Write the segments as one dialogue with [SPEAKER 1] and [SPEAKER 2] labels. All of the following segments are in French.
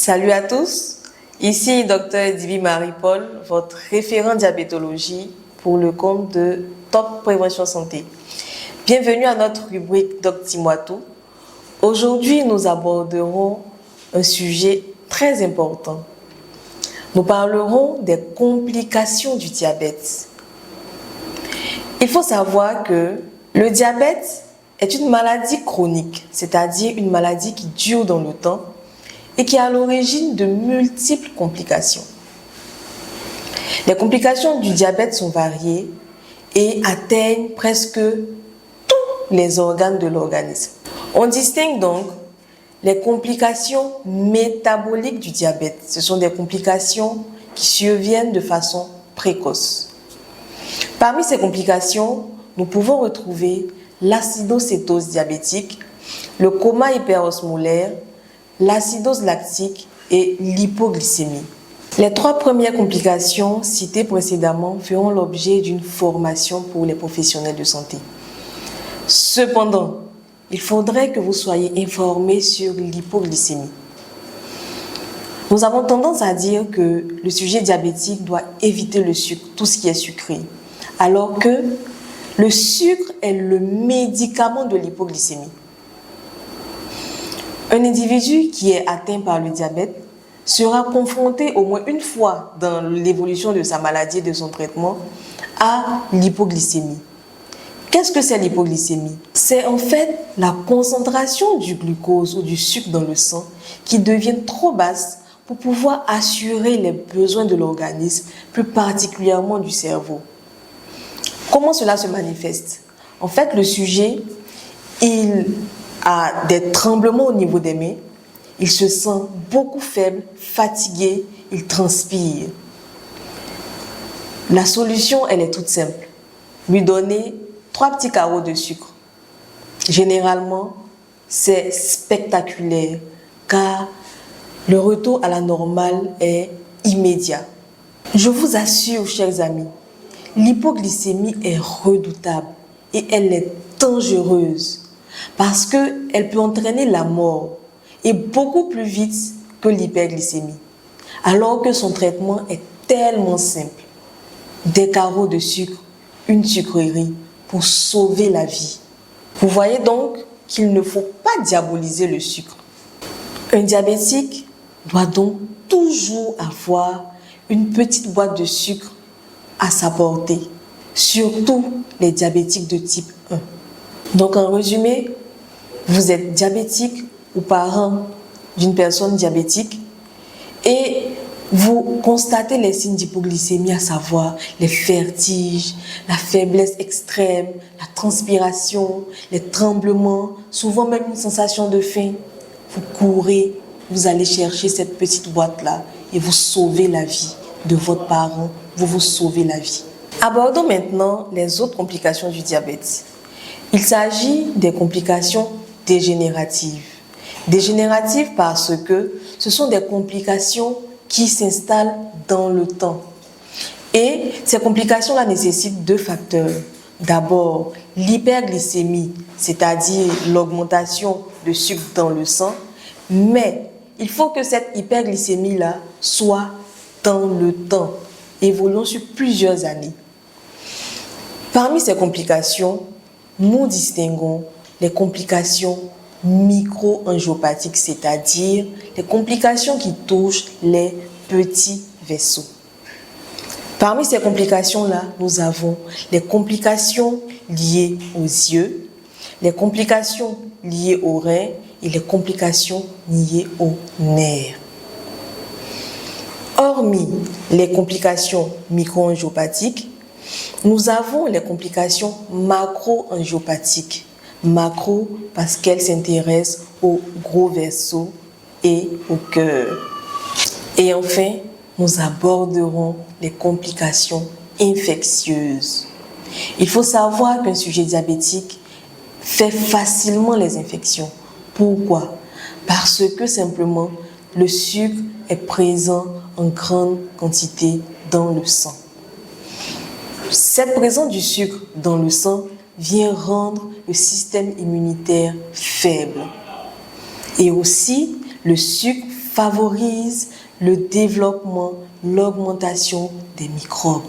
[SPEAKER 1] Salut à tous, ici Dr Edibi Marie-Paul, votre référent diabétologie pour le compte de Top Prévention Santé. Bienvenue à notre rubrique Doc Dis-moi tout. Aujourd'hui, nous aborderons un sujet très important. Nous parlerons des complications du diabète. Il faut savoir que le diabète est une maladie chronique, c'est-à-dire une maladie qui dure dans le temps et qui est à l'origine de multiples complications. Les complications du diabète sont variées et atteignent presque tous les organes de l'organisme. On distingue donc les complications métaboliques du diabète. Ce sont des complications qui surviennent de façon précoce. Parmi ces complications, nous pouvons retrouver l'acidocétose diabétique, le coma hyperosmolaire, l'acidose lactique et l'hypoglycémie. Les trois premières complications citées précédemment feront l'objet d'une formation pour les professionnels de santé. Cependant, il faudrait que vous soyez informés sur l'hypoglycémie. Nous avons tendance à dire que le sujet diabétique doit éviter le sucre, tout ce qui est sucré, alors que le sucre est le médicament de l'hypoglycémie. Un individu qui est atteint par le diabète sera confronté au moins une fois dans l'évolution de sa maladie et de son traitement à l'hypoglycémie. Qu'est-ce que c'est l'hypoglycémie? C'est en fait la concentration du glucose ou du sucre dans le sang qui devient trop basse pour pouvoir assurer les besoins de l'organisme, plus particulièrement du cerveau. Comment cela se manifeste? En fait, le sujet, il a des tremblements au niveau des mains, il se sent beaucoup faible, fatigué, il transpire. La solution, elle est toute simple. Lui donner 3 petits carreaux de sucre. Généralement, c'est spectaculaire car le retour à la normale est immédiat. Je vous assure, chers amis, l'hypoglycémie est redoutable et elle est dangereuse parce qu'elle peut entraîner la mort et beaucoup plus vite que l'hyperglycémie, alors que son traitement est tellement simple. Des carreaux de sucre, une sucrerie pour sauver la vie. Vous voyez donc qu'il ne faut pas diaboliser le sucre. Un diabétique doit donc toujours avoir une petite boîte de sucre à sa portée, surtout les diabétiques de type 1. Donc en résumé, vous êtes diabétique ou parent d'une personne diabétique et vous constatez les signes d'hypoglycémie, à savoir les vertiges, la faiblesse extrême, la transpiration, les tremblements, souvent même une sensation de faim. Vous courez, vous allez chercher cette petite boîte-là et vous sauvez la vie de votre parent, vous sauvez la vie. Abordons maintenant les autres complications du diabète. Il s'agit des complications dégénératives. Dégénératives parce que ce sont des complications qui s'installent dans le temps. Et ces complications-là nécessitent 2 facteurs. D'abord, l'hyperglycémie, c'est-à-dire l'augmentation de sucre dans le sang. Mais il faut que cette hyperglycémie-là soit dans le temps, évoluant sur plusieurs années. Parmi ces complications, nous distinguons les complications micro-angiopathiques, c'est-à-dire les complications qui touchent les petits vaisseaux. Parmi ces complications-là, nous avons les complications liées aux yeux, les complications liées aux reins et les complications liées aux nerfs. Hormis les complications micro-angiopathiques, nous avons les complications macro-angiopathiques. Macro parce qu'elles s'intéressent aux gros vaisseaux et au cœur. Et enfin, nous aborderons les complications infectieuses. Il faut savoir qu'un sujet diabétique fait facilement les infections. Pourquoi? Parce que simplement, le sucre est présent en grande quantité dans le sang. Cette présence du sucre dans le sang vient rendre le système immunitaire faible. Et aussi, le sucre favorise le développement, l'augmentation des microbes.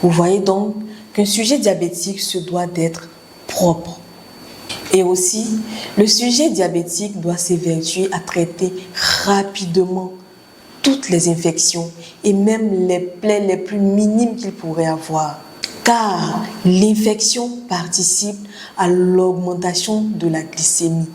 [SPEAKER 1] Vous voyez donc qu'un sujet diabétique se doit d'être propre. Et aussi, le sujet diabétique doit s'évertuer à traiter rapidement toutes les infections et même les plaies les plus minimes qu'il pourrait avoir. Car l'infection participe à l'augmentation de la glycémie,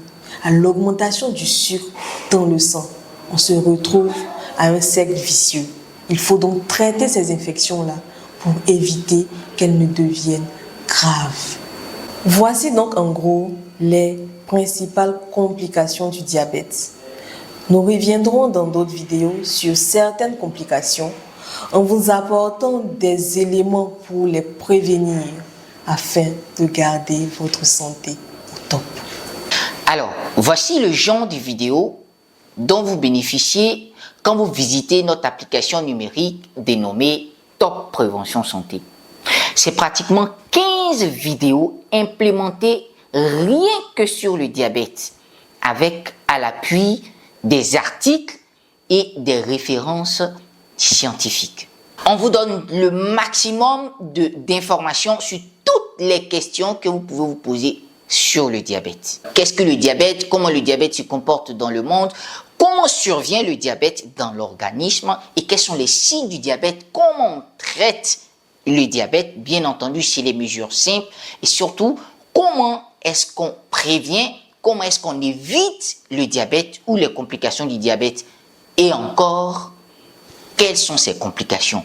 [SPEAKER 1] à l'augmentation du sucre dans le sang. On se retrouve à un cercle vicieux. Il faut donc traiter ces infections-là pour éviter qu'elles ne deviennent graves. Voici donc en gros les principales complications du diabète. Nous reviendrons dans d'autres vidéos sur certaines complications en vous apportant des éléments pour les prévenir afin de garder votre santé au top.
[SPEAKER 2] Alors, voici le genre de vidéo dont vous bénéficiez quand vous visitez notre application numérique dénommée Top Prévention Santé. C'est pratiquement 15 vidéos implémentées rien que sur le diabète, avec à l'appui des articles et des références scientifiques. On vous donne le maximum d'informations sur toutes les questions que vous pouvez vous poser sur le diabète. Qu'est-ce que le diabète? Comment le diabète se comporte dans le monde? Comment survient le diabète dans l'organisme? Et quels sont les signes du diabète? Comment on traite le diabète? Bien entendu, c'est les mesures simples. Et surtout, comment est-ce qu'on prévient? Comment est-ce qu'on évite le diabète ou les complications du diabète? Et encore, quelles sont ces complications?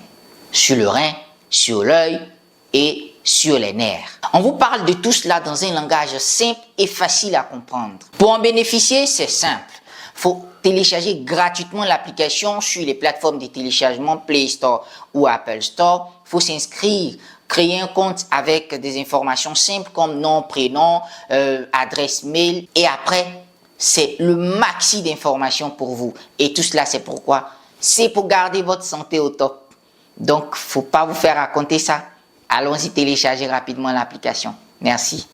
[SPEAKER 2] Sur le rein, sur l'œil et sur les nerfs. On vous parle de tout cela dans un langage simple et facile à comprendre. Pour en bénéficier, c'est simple. Il faut télécharger gratuitement l'application sur les plateformes de téléchargement Play Store ou Apple Store. Il faut s'inscrire, créer un compte avec des informations simples comme nom, prénom, adresse mail. Et après, c'est le maxi d'informations pour vous. Et tout cela, c'est pourquoi? C'est pour garder votre santé au top. Donc, faut pas vous faire raconter ça. Allons-y télécharger rapidement l'application. Merci.